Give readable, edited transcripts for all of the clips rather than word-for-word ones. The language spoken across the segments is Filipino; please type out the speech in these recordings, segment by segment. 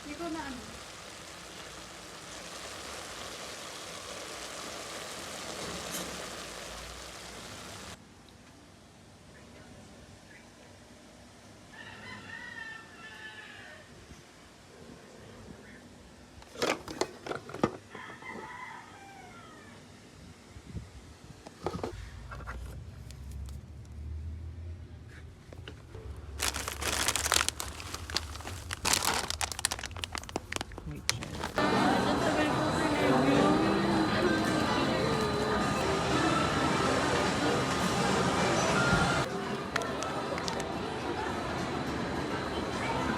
Hindi ko na ano.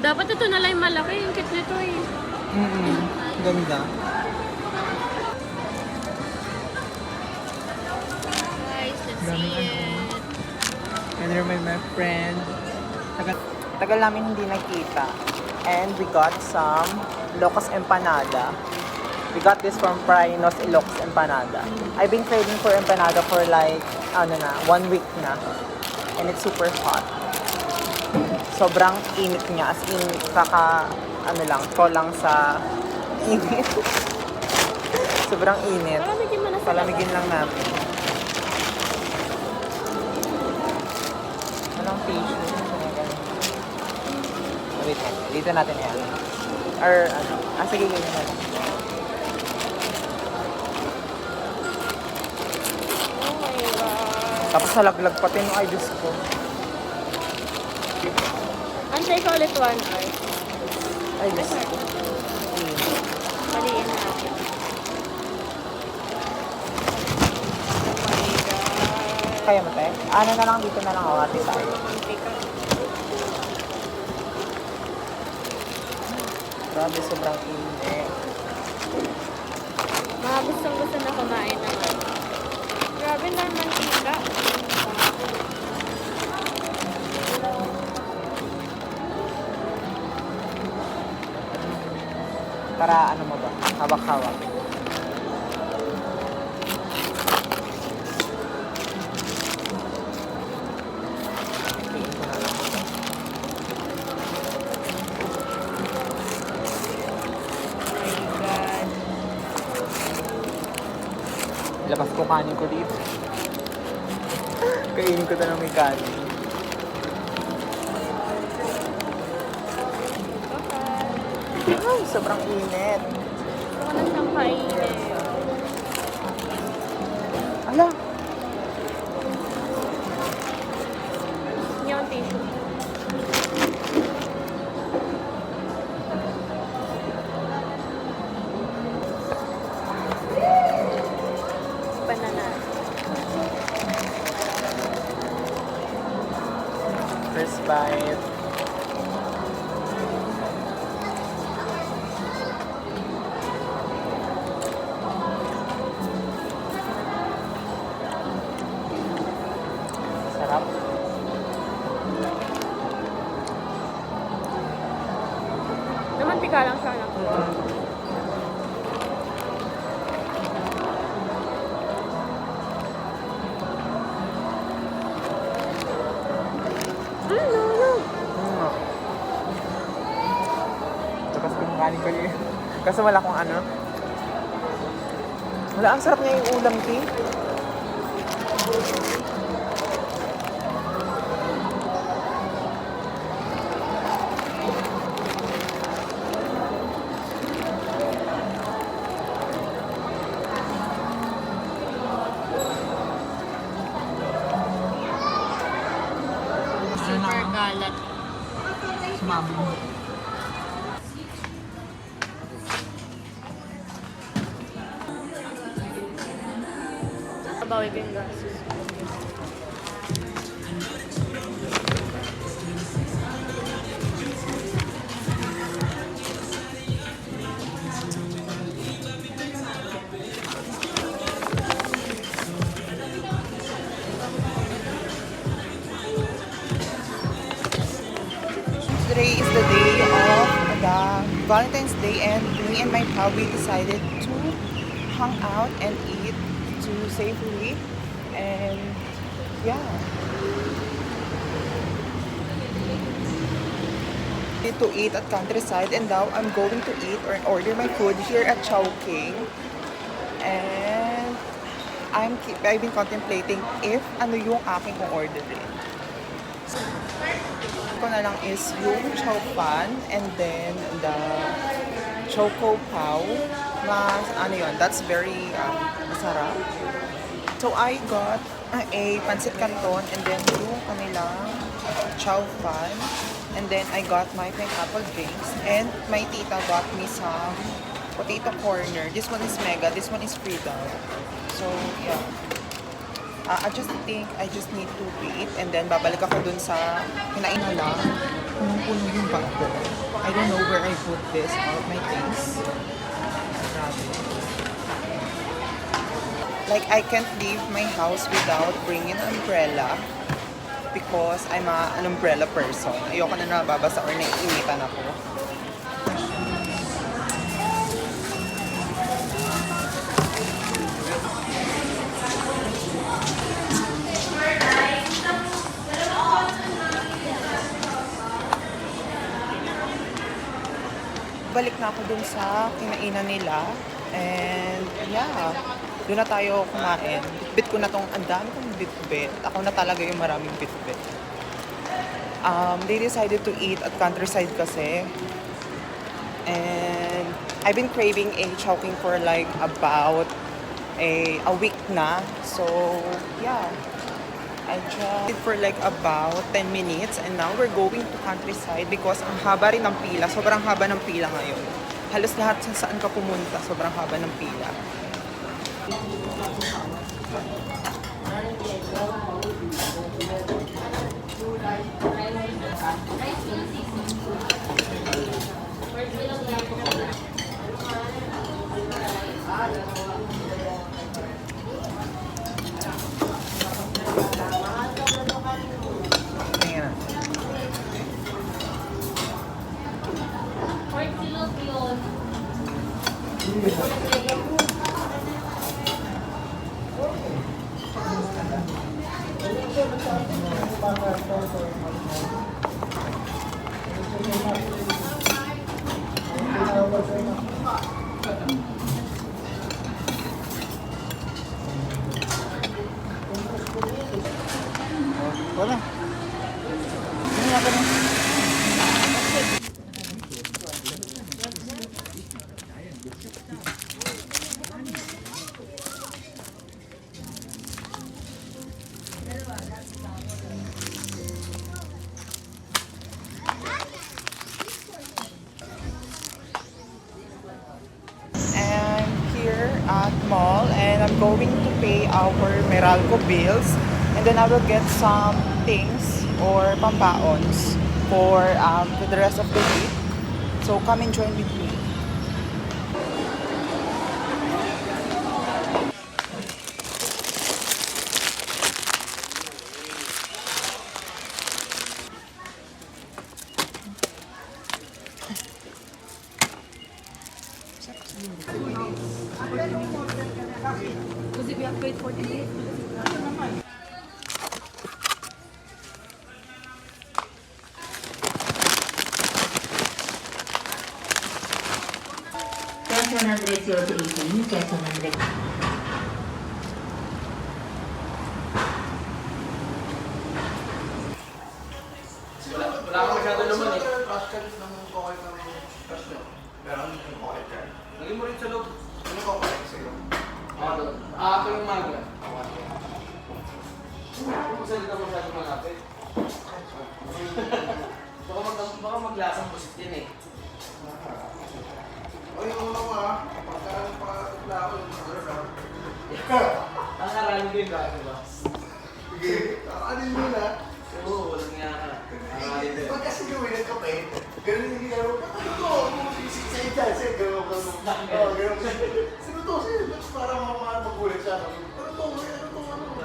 Dapat ito na lang yung malaki. Yung kit nito eh. Ganda. Guys, let's Daming see ano. it. And remind my friend. Tagal namin hindi nakita. And we got some Locos Empanada. We got this from Prainos Ilocos Empanada. I've been craving for empanada for like, 1 week na. And it's super hot. Sobrang init niya. As in, lang sa init. Sobrang init. Palamigin mo na sa Palamigin lang natin. Walang tissue. Wait, dito natin yan. Or sige, ganyan na lang. Oh my God. Tapos nalaglag pati yung ay Diyos ko. Antay ka ulit 1 hour. Ay Diyos ko. Maliin natin. Oh my God. Kaya mo tayo? Ano na lang, dito na lang awati tayo. Mantika. Grabe, sobrang init. Mga gustong-gusto na kumain naman. Grabe na yung mantika. Para ano mo ba? Hawak-hawak. Tingin ko na lang. Oh my God. Labas ko kanin ko dito. Kainin ko na lang may kanin. Okay. Ay, sobrang init. Gusto ko na siyang kainin. Ala, Hindi akong tissue. Banana. first bite. Sarap. Namantika lang siya lang. No. Tapos kumakain ko yun. Kaso wala akong ano. Wala, ang sarap niya yung ulam, Ti. Super galat. Sumabog. Babawi ko yung gasos. Today is the day of the Valentine's Day, and me and my pal, we decided to hang out and eat to safely, and yeah. To eat at Countryside, and now I'm going to eat or order my food here at Chowking. And I've been contemplating if ano yung aking orderin. Ko na lang is yung chow fan and then the choco pao. Mas ano yun, that's very masarap. So I got a pancit canton and then yung kanilang chow fan. And then I got my pineapple drinks. And my tita got me some potato corner. This one is mega, this one is free daw. So yeah. I just think I just need to wait. And then babalik ako dun sa kinain na lang. Punong-puno yung bag ko. I don't know where I put this, all of my things. Grabe. Like I can't leave my house without bringing an umbrella. Because I'm an umbrella person. Ayoko na nababasa or naiinitan ako. Balik na ako dun sa kinainan nila. And yeah, doon na tayo kumain. Bitbit ko na tong, ang dami kong bitbit. Ako na talaga yung maraming bitbit. They decided to eat at Countryside kasi. And I've been craving a Chowking for like about a week na. So yeah, I just did for like about 10 minutes and now we're going to Countryside because ang haba rin ng pila. Sobrang haba ng pila ngayon. Halos lahat saan ka pumunta, sobrang haba ng pila. Ayan. Wala. Ano nga ganun? I'm here at mall and I'm going to pay our Meralco bills. And then I will get some things or pambaons for the rest of the week. So come and join with me. Because we have to wait 40 minutes. Cash 100, 0 to 18, cash 100. Wala ka masyado naman eh. Crush ka rin ng kokay ng crush nyo. Meron yung kokay ka. Lagyan mo rin sa loob. Ano kokay sa'yo? Ako doon. Ako yung maga. Kung salita masyado malapit. Baka maglasang pusit din eh. Oy, yung mga pagkaan pa ako yung mga ang aralin ko yung driving box. Sige, kakanin mo na. Oo, walang nga ka. Pag kasi gawin ka pa eh, ganun yung ginagawa ko. Ano to? Sisik sa ita, siya, gano'n ka mo. Oo, gano'n ka. Sino to? Sino? Parang magulat siya. Ano to? Ano to?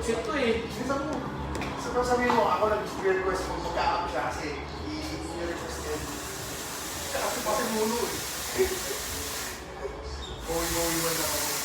Sip to eh. Minsan mo. So, sabihin mo, ako nag-request mo magka-up siya kasi i-request yan. Kasi pati mulo eh. Boy-boy man ako.